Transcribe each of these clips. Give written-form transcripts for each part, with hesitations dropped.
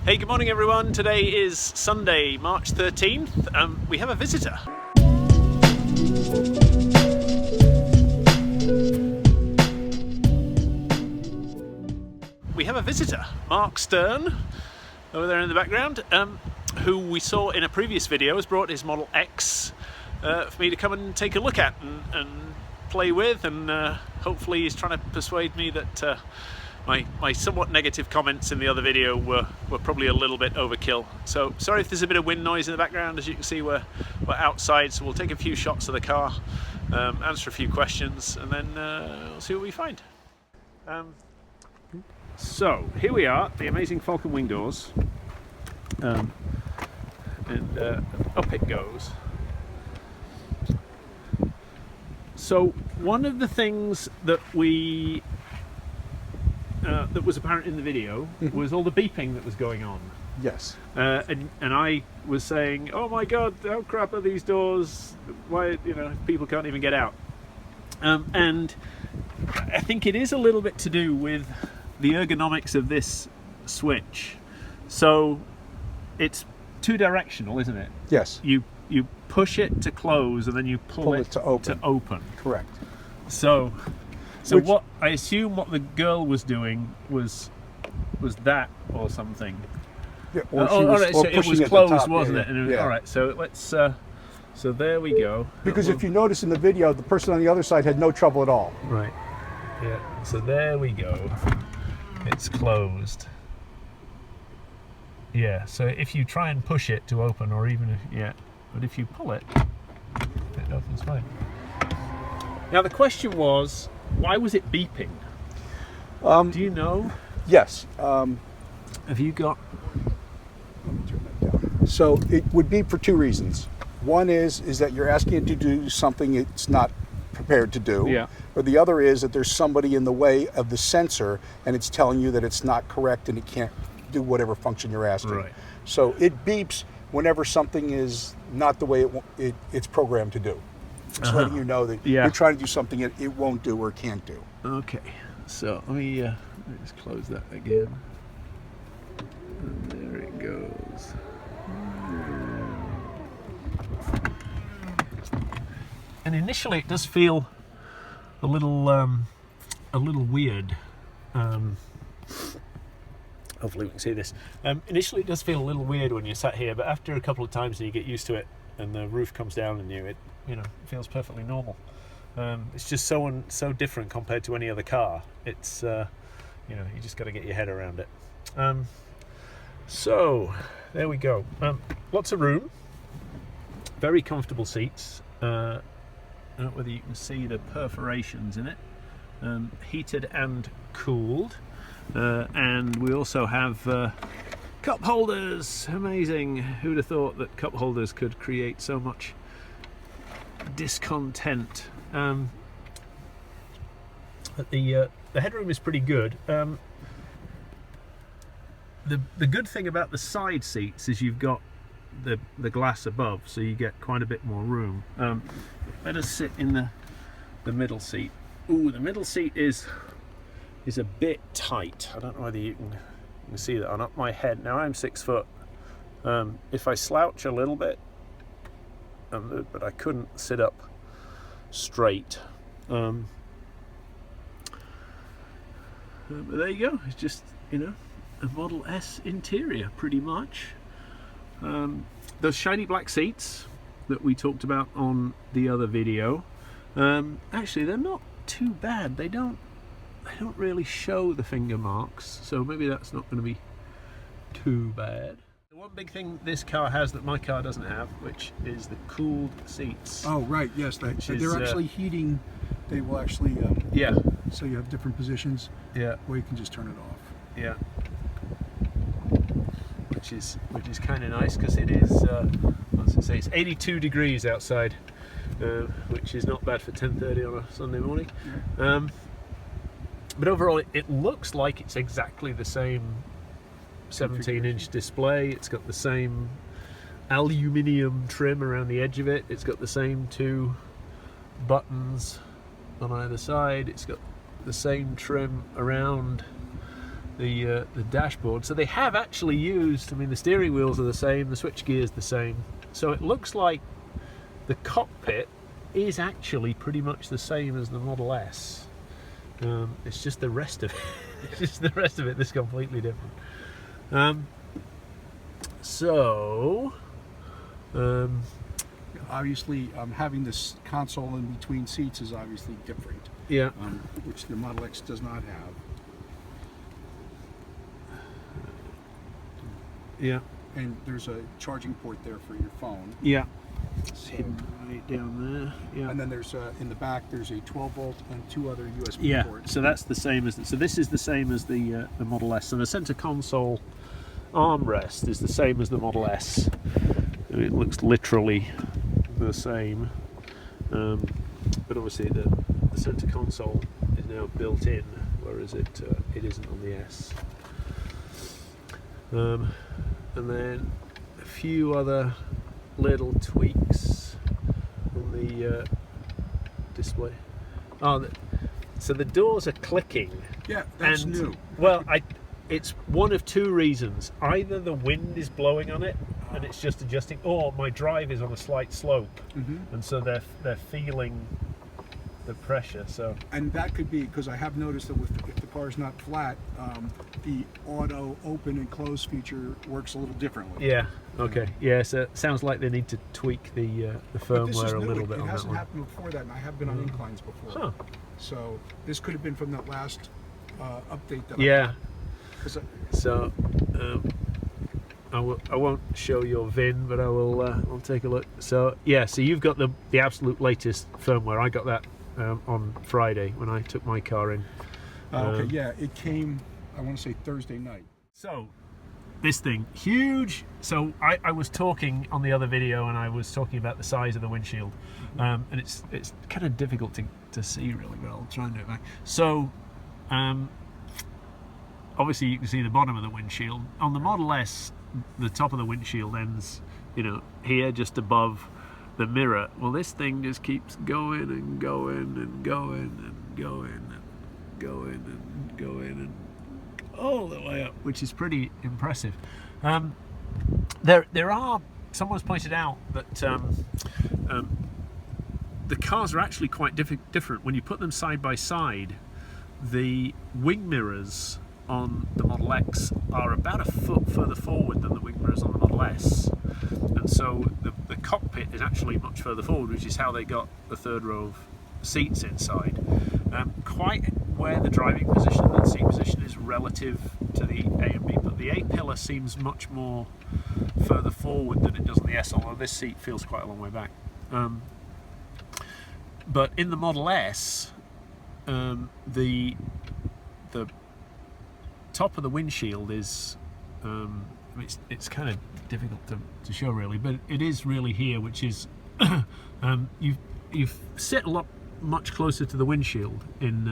Hey, good morning everyone. Today is Sunday, March 13th. We have a visitor. We have a visitor, Mark Stern, over there in the background, who we saw in a previous video has brought his Model X for me to come and take a look at and play with, and hopefully he's trying to persuade me that my somewhat negative comments in the other video were probably a little bit overkill. So sorry if there's a bit of wind noise in the background. As you can see, we're outside, so we'll take a few shots of the car, answer a few questions, and then we'll see what we find. So here we are, the amazing Falcon wing doors, and up it goes. So one of the things that that was apparent in the video was all the beeping that was going on. Yes. And I was saying, oh my god, how crap are these doors? Why, people can't even get out. And I think it is a little bit to do with the ergonomics of this switch. So it's two directional, isn't it? Yes. You push it to close and then you pull it to open. Correct. So what I assume what the girl was doing was that or something. Yeah, or so it was closed, wasn't it? And all right, so let's. So there we go. Because if you notice in the video, the person on the other side had no trouble at all. Right. Yeah. So there we go. It's closed. Yeah. So if you try and push it to open, or even but if you pull it, it opens fine. Now the question was, why was it beeping? Do you know? Yes. Have you got? Let me turn that down. So it would be for two reasons. One is that you're asking it to do something it's not prepared to do. Yeah. Or the other is that there's somebody in the way of the sensor and it's telling you that it's not correct and it can't do whatever function you're asking. Right. So it beeps whenever something is not the way it's programmed to do. It's letting you know that you're trying to do something it won't do or can't do. Okay, so let me just close that again. And there it goes. And initially it does feel a little weird. Hopefully we can see this. Initially it does feel a little weird when you're sat here, but after a couple of times and you get used to it and the roof comes down on you, it feels perfectly normal. It's just so different compared to any other car. It's you just got to get your head around it. So there we go. Lots of room, very comfortable seats. I don't know whether you can see the perforations in it. Heated and cooled, and we also have cup holders. Amazing. Who'd have thought that cup holders could create so much discontent? But the headroom is pretty good. The good thing about the side seats is you've got the glass above, so you get quite a bit more room. Let us sit in the middle seat. Ooh, the middle seat is a bit tight. I don't know whether you can see that on up my head. Now I'm 6 foot. If I slouch a little bit, but I couldn't sit up straight. But there you go. It's just a Model S interior, pretty much. Those shiny black seats that we talked about on the other video, actually they're not too bad. They don't really show the finger marks, so maybe that's not going to be too bad. The one big thing this car has that my car doesn't have, which is the cooled seats. Oh right, yes, they're actually heating. They will actually so you have different positions where you can just turn it off. Yeah. Which is kind of nice, because it is what's it say, it's 82 degrees outside, which is not bad for 10:30 on a Sunday morning. But overall it looks like it's exactly the same 17-inch display. It's got the same aluminium trim around the edge of it. It's got the same 2 buttons on either side. It's got the same trim around the dashboard. So they have actually used, I mean, the steering wheels are the same, the switch gear is the same. So it looks like the cockpit is actually pretty much the same as the Model S. It's just the rest of it. It's just the rest of it that's completely different. Obviously, having this console in between seats is obviously different. Yeah. Which the Model X does not have. Yeah. And there's a charging port there for your phone. Yeah. So, Hidden right down there. Yeah. and then there's in the back there's a 12-volt and 2 other USB ports. So that's the same as so this is the same as the Model S. So the center console armrest is the same as the Model S. It looks literally the same, but obviously the center console is now built in, whereas it isn't on the S. And then a few other little tweaks on the display. So the doors are clicking. Yeah, that's new. Well, it's one of two reasons. Either the wind is blowing on it and it's just adjusting, or my drive is on a slight slope, and so they're feeling the pressure. So, and that could be because I have noticed that if the car is not flat, the auto open and close feature works a little differently. Yeah. Okay. Yeah. So it sounds like they need to tweak the firmware a little bit on that one. It hasn't happened before that, and I have been on inclines before. Huh. So this could have been from that last update that. Yeah. So I won't show your VIN, but I'll take a look. So yeah, so you've got the absolute latest firmware. I got that on Friday when I took my car in. okay, yeah, it came, I want to say Thursday night. So this thing, huge. So I was talking on the other video, and I was talking about the size of the windshield, and it's kind of difficult to see really well. I'll try and do it back. So obviously you can see the bottom of the windshield. On the Model S, the top of the windshield ends, here just above the mirror. Well, this thing just keeps going and going and going and going and going and going and all the way up, which is pretty impressive. There are, someone's pointed out that the cars are actually quite different. When you put them side by side, the wing mirrors on the Model X are about a foot further forward than the wing mirrors on the Model S, and so the cockpit is actually much further forward, which is how they got the third row of seats inside. Quite where the driving position and seat position is relative to the A and B, but the A pillar seems much more further forward than it does on the S, although this seat feels quite a long way back. But in the Model S, the top of the windshield is, it's kind of difficult to show really, but it is really here, which is you sit a lot much closer to the windshield in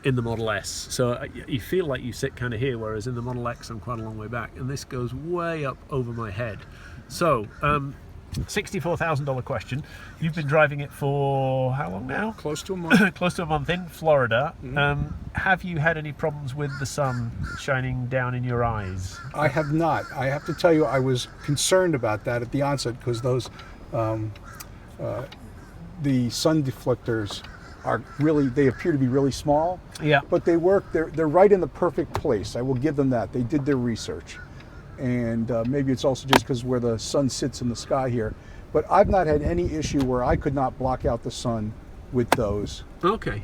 the Model S, so you feel like you sit kind of here, whereas in the Model X I'm quite a long way back, and this goes way up over my head. So $64,000 question. You've been driving it for how long now? Close to a month. Close to a month in Florida. Have you had any problems with the sun shining down in your eyes? I have not. I have to tell you, I was concerned about that at the onset because those the sun deflectors are really, they appear to be really small. Yeah. But they work. They're right in the perfect place. I will give them that. They did their research. And maybe it's also just because where the sun sits in the sky here. But I've not had any issue where I could not block out the sun with those. Okay.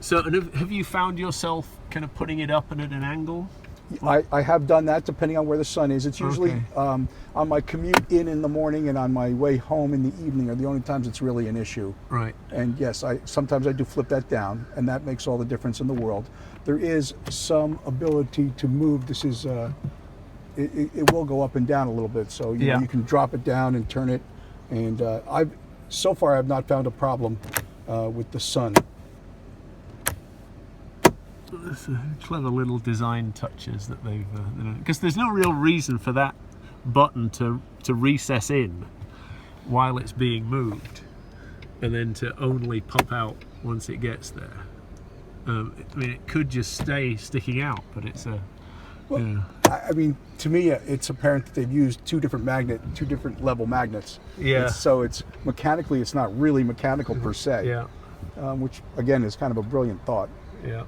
So have you found yourself kind of putting it up and at an angle? I have done that depending on where the sun is. It's usually on my commute in the morning and on my way home in the evening are the only times it's really an issue. Right. And yes, sometimes I do flip that down, and that makes all the difference in the world. There is some ability to move. This is... It will go up and down a little bit, so you can drop it down and turn it. And so far I've not found a problem with the sun. Clever little design touches that they've, because there's no real reason for that button to recess in while it's being moved, and then to only pop out once it gets there. I mean, it could just stay sticking out, but it's a. Well, Yeah. I mean, to me, it's apparent that they've used two different level magnets. Yeah. So it's mechanically, it's not really mechanical per se. Yeah. Which again is kind of a brilliant thought. Yeah.